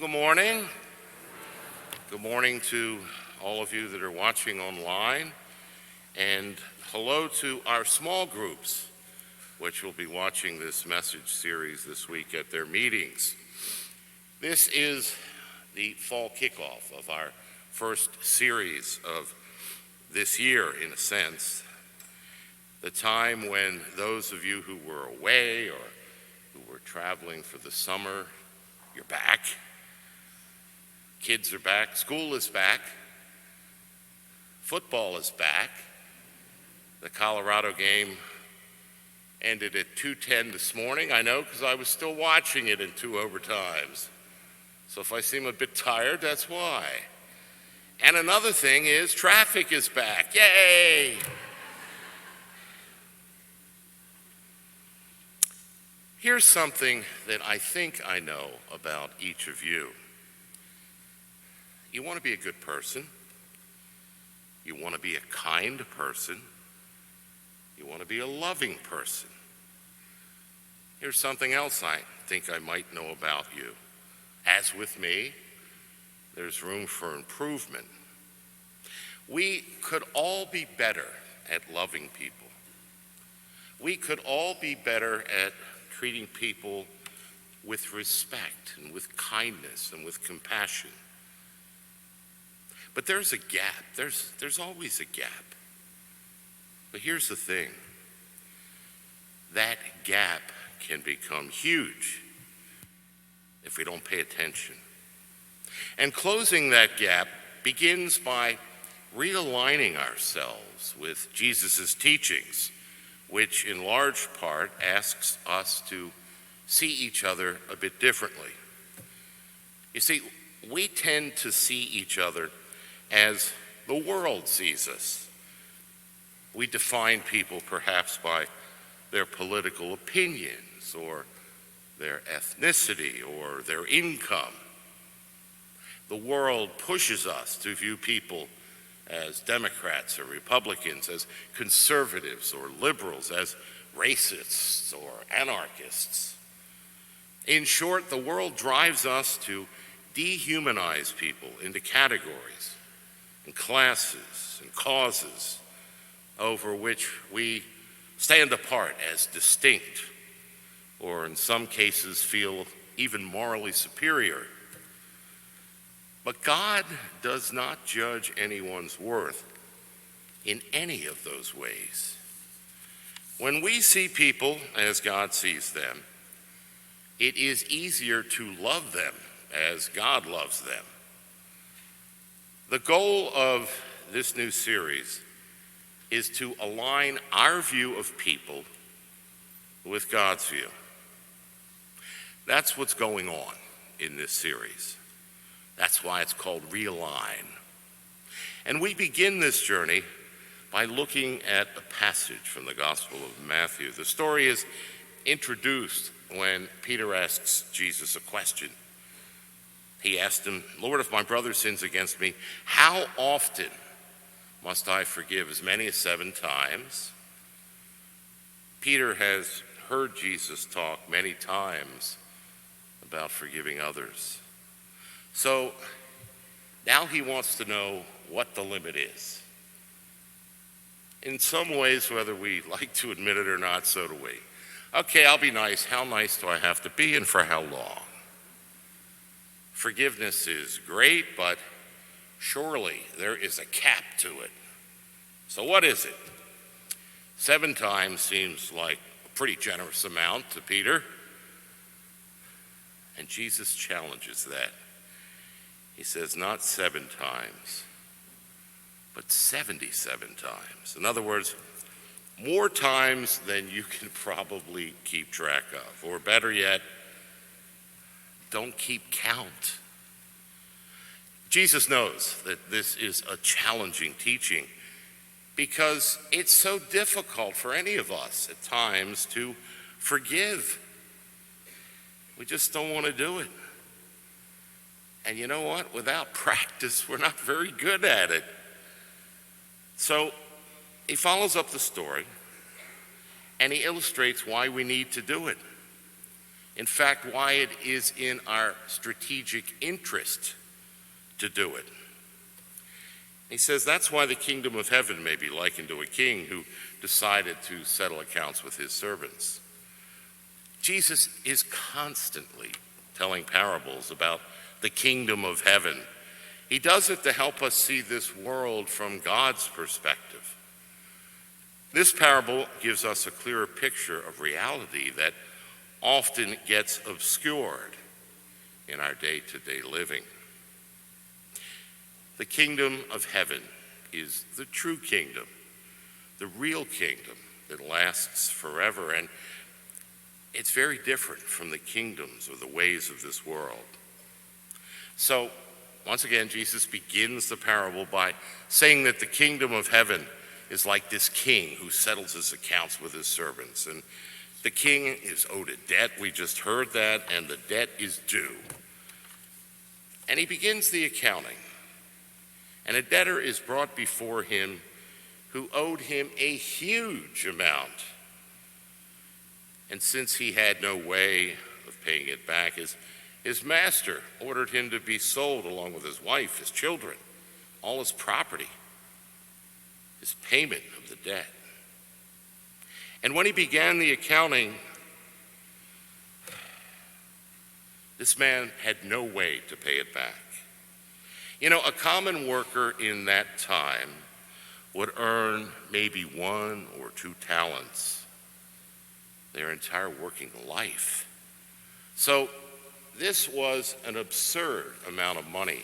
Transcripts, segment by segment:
Good morning. Good morning to all of you that are watching online, and hello to our small groups, which will be watching this message series this week at their meetings. This is the fall kickoff of our first series of this year, in a sense, the time when those of you who were away or who were traveling for the summer, you're back. Kids are back, school is back, football is back. The Colorado game ended at 2:10 this morning. I know because I was still watching it in 2 overtimes. So if I seem a bit tired, that's why. And another thing is traffic is back. Yay! Here's something that I think I know about each of you. You want to be a good person. You want to be a kind person. You want to be a loving person. Here's something else I think I might know about you. As with me, there's room for improvement. We could all be better at loving people. We could all be better at treating people with respect and with kindness and with compassion. But there's a gap. There's always a gap. But here's the thing. That gap can become huge if we don't pay attention. And closing that gap begins by realigning ourselves with Jesus' teachings, which in large part asks us to see each other a bit differently. You see, we tend to see each other as the world sees us. We define people perhaps by their political opinions or their ethnicity or their income. The world pushes us to view people as Democrats or Republicans, as conservatives or liberals, as racists or anarchists. In short, the world drives us to dehumanize people into categories and classes and causes over which we stand apart as distinct, or in some cases feel even morally superior. But God does not judge anyone's worth in any of those ways. When we see people as God sees them, it is easier to love them as God loves them. The goal of this new series is to align our view of people with God's view. That's what's going on in this series. That's why it's called Realign. And we begin this journey by looking at a passage from the Gospel of Matthew. The story is introduced when Peter asks Jesus a question. He asked him, "Lord, if my brother sins against me, how often must I forgive? As many as 7 times?" Peter has heard Jesus talk many times about forgiving others. So now he wants to know what the limit is. In some ways, whether we like to admit it or not, so do we. Okay, I'll be nice. How nice do I have to be, and for how long? Forgiveness is great, but surely there is a cap to it. So what is it? 7 times seems like a pretty generous amount to Peter. And Jesus challenges that. He says, not 7 times, but 77 times. In other words, more times than you can probably keep track of. Or better yet, don't keep count. Jesus knows that this is a challenging teaching because it's so difficult for any of us at times to forgive. We just don't want to do it. And you know what? Without practice, we're not very good at it. So he follows up the story and he illustrates why we need to do it. In fact, why it is in our strategic interest to do it. He says that's why the kingdom of heaven may be likened to a king who decided to settle accounts with his servants. Jesus is constantly telling parables about the kingdom of heaven. He does it to help us see this world from God's perspective. This parable gives us a clearer picture of reality that often gets obscured in our day-to-day living. The kingdom of heaven is the true kingdom, the real kingdom that lasts forever, and it's very different from the kingdoms or the ways of this world. So, once again, Jesus begins the parable by saying that the kingdom of heaven is like this king who settles his accounts with his servants. And the king is owed a debt, we just heard that, and the debt is due. And he begins the accounting. And a debtor is brought before him who owed him a huge amount. And since he had no way of paying it back, his master ordered him to be sold along with his wife, his children, all his property, his payment of the debt. And when he began the accounting, this man had no way to pay it back. You know, a common worker in that time would earn maybe 1 or 2 talents their entire working life. So this was an absurd amount of money.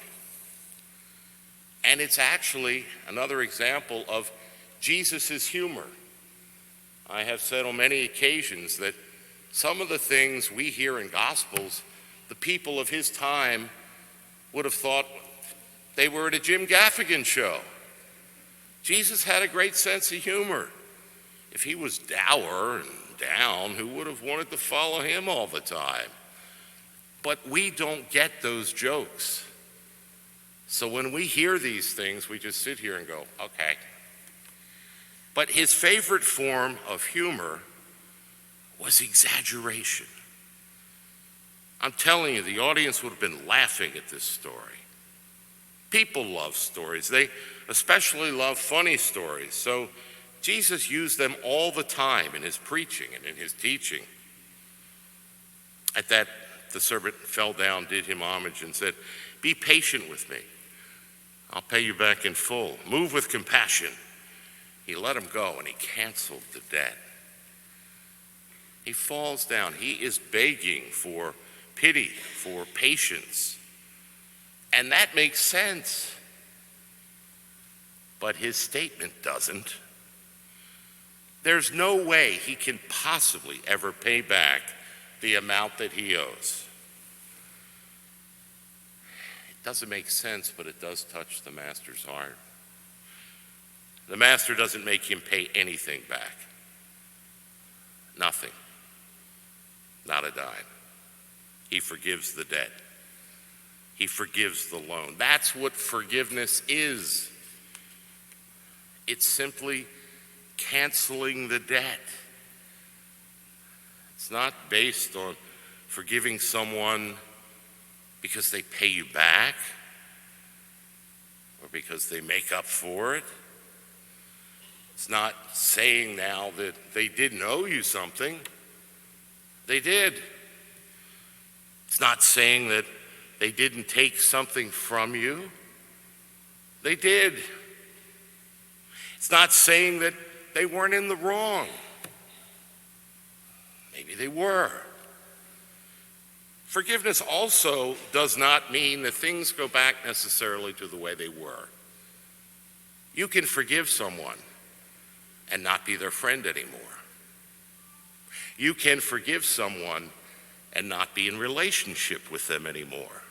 And it's actually another example of Jesus' humor. I have said on many occasions that some of the things we hear in Gospels, the people of his time would have thought they were at a Jim Gaffigan show. Jesus had a great sense of humor. If he was dour and down, who would have wanted to follow him all the time? But we don't get those jokes. So when we hear these things, we just sit here and go, okay. But his favorite form of humor was exaggeration. I'm telling you, the audience would have been laughing at this story. People love stories. They especially love funny stories. So Jesus used them all the time in his preaching and in his teaching. At that, the servant fell down, did him homage, and said, "Be patient with me. I'll pay you back in full. Move with compassion." He let him go, and he canceled the debt. He falls down. He is begging for pity, for patience. And that makes sense. But his statement doesn't. There's no way he can possibly ever pay back the amount that he owes. It doesn't make sense, but it does touch the master's heart. The master doesn't make him pay anything back. Nothing. Not a dime. He forgives the debt. He forgives the loan. That's what forgiveness is. It's simply canceling the debt. It's not based on forgiving someone because they pay you back or because they make up for it. It's not saying now that they didn't owe you something. They did. It's not saying that they didn't take something from you. They did. It's not saying that they weren't in the wrong. Maybe they were. Forgiveness also does not mean that things go back necessarily to the way they were. You can forgive someone and not be their friend anymore. You can forgive someone and not be in relationship with them anymore.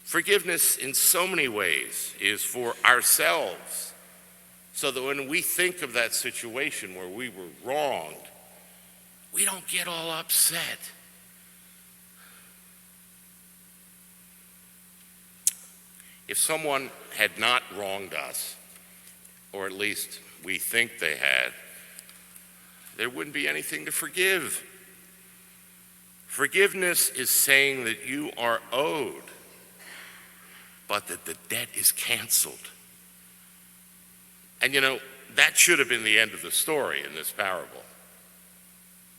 Forgiveness in so many ways is for ourselves, so that when we think of that situation where we were wronged, we don't get all upset. If someone had not wronged us, or at least we think they had, there wouldn't be anything to forgive. Forgiveness is saying that you are owed, but that the debt is canceled. And that should have been the end of the story in this parable.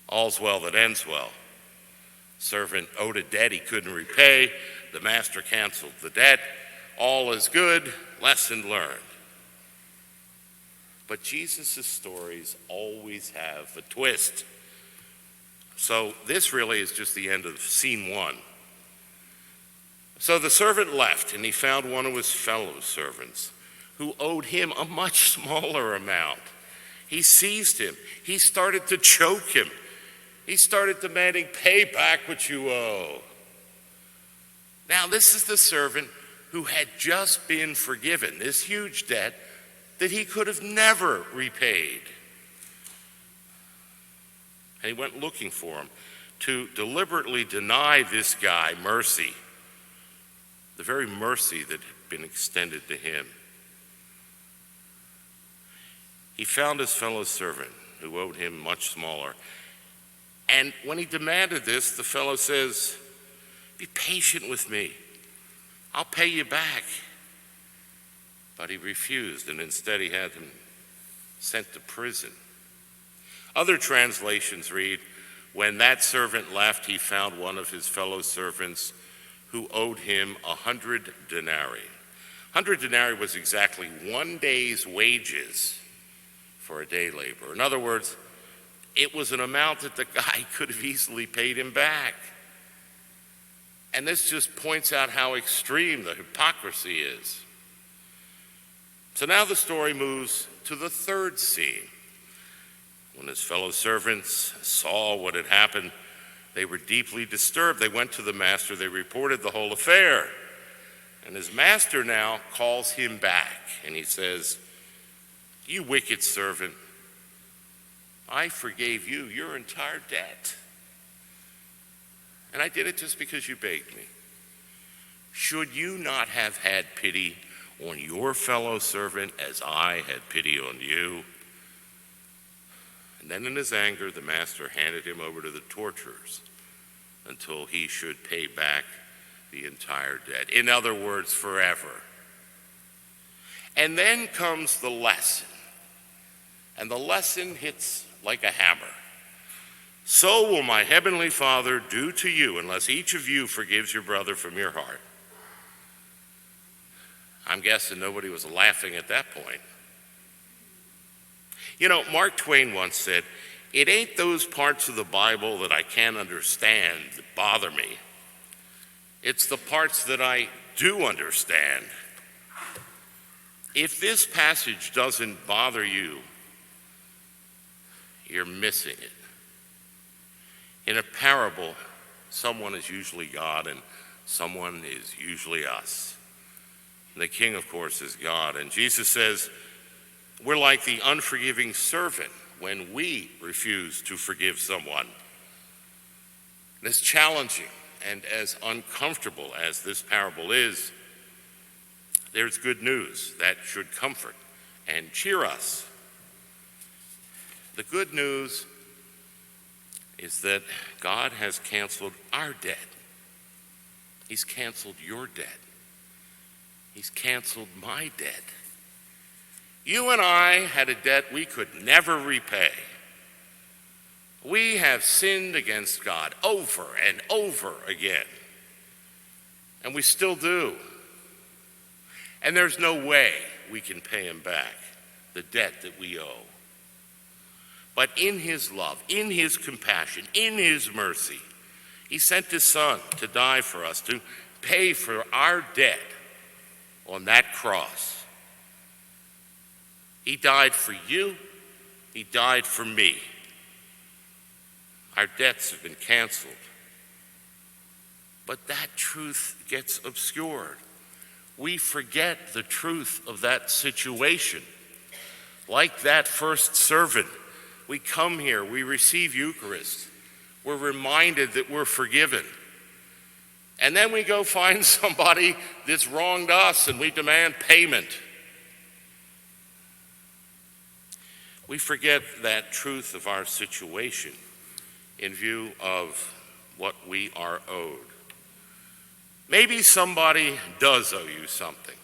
All's well that ends well. Servant owed a debt he couldn't repay. The master canceled the debt. All is good. Lesson learned. But Jesus' stories always have a twist. So this really is just the end of scene one. So the servant left, and he found one of his fellow servants who owed him a much smaller amount. He seized him. He started to choke him. He started demanding, "Pay back what you owe." Now, this is the servant who had just been forgiven this huge debt that he could have never repaid. And he went looking for him to deliberately deny this guy mercy, the very mercy that had been extended to him. He found his fellow servant who owed him much smaller. And when he demanded this, the fellow says, "Be patient with me. I'll pay you back." But he refused, and instead he had him sent to prison. Other translations read, when that servant left, he found one of his fellow servants who owed him 100 denarii. 100 denarii was exactly 1 day's wages for a day labor. In other words, it was an amount that the guy could have easily paid him back. And this just points out how extreme the hypocrisy is. So now the story moves to the third scene. When his fellow servants saw what had happened, they were deeply disturbed. They went to the master. They reported the whole affair. And his master now calls him back, and he says, "You wicked servant, I forgave you your entire debt. And I did it just because you begged me. Should you not have had pity on your fellow servant as I had pity on you?" And then in his anger, the master handed him over to the torturers until he should pay back the entire debt. In other words, forever. And then comes the lesson. And the lesson hits like a hammer. "So will my heavenly Father do to you unless each of you forgives your brother from your heart." I'm guessing nobody was laughing at that point. Mark Twain once said, "It ain't those parts of the Bible that I can't understand that bother me. It's the parts that I do understand." If this passage doesn't bother you, you're missing it. In a parable, someone is usually God and someone is usually us. The king, of course, is God. And Jesus says, we're like the unforgiving servant when we refuse to forgive someone. And as challenging and as uncomfortable as this parable is, there's good news that should comfort and cheer us. The good news is that God has canceled our debt. He's canceled your debt. He's canceled my debt. You and I had a debt we could never repay. We have sinned against God over and over again. And we still do. And there's no way we can pay him back the debt that we owe. But in his love, in his compassion, in his mercy, he sent his son to die for us, to pay for our debt on that cross. He died for you. He died for me. Our debts have been canceled. But that truth gets obscured. We forget the truth of that situation. Like that first servant, we come here, we receive Eucharist. We're reminded that we're forgiven. And then we go find somebody that's wronged us and we demand payment. We forget that truth of our situation in view of what we are owed. Maybe somebody does owe you something.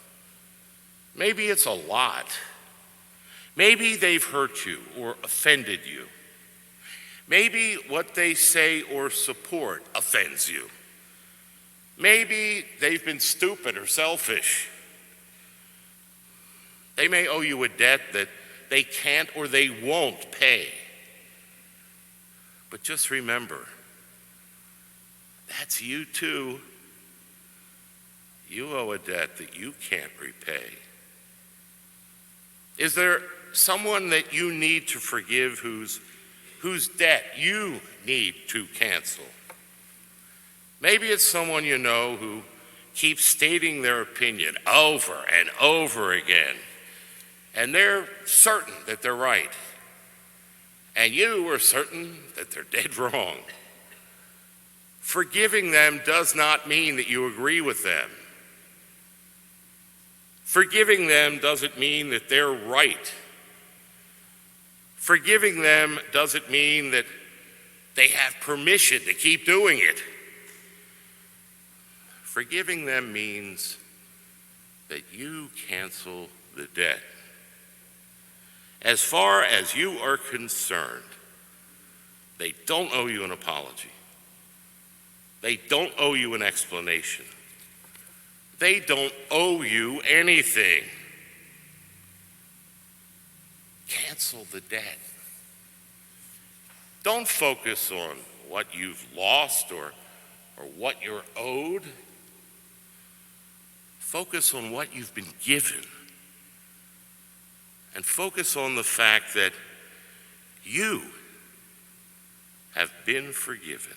Maybe it's a lot. Maybe they've hurt you or offended you. Maybe what they say or support offends you. Maybe they've been stupid or selfish. They may owe you a debt that they can't or they won't pay. But just remember, that's you too. You owe a debt that you can't repay. Is there someone that you need to forgive whose debt you need to cancel? Maybe it's someone you know who keeps stating their opinion over and over again, and they're certain that they're right, and you are certain that they're dead wrong. Forgiving them does not mean that you agree with them. Forgiving them doesn't mean that they're right. Forgiving them doesn't mean that they have permission to keep doing it. Forgiving them means that you cancel the debt. As far as you are concerned, they don't owe you an apology. They don't owe you an explanation. They don't owe you anything. Cancel the debt. Don't focus on what you've lost or what you're owed. Focus on what you've been given. And focus on the fact that you have been forgiven.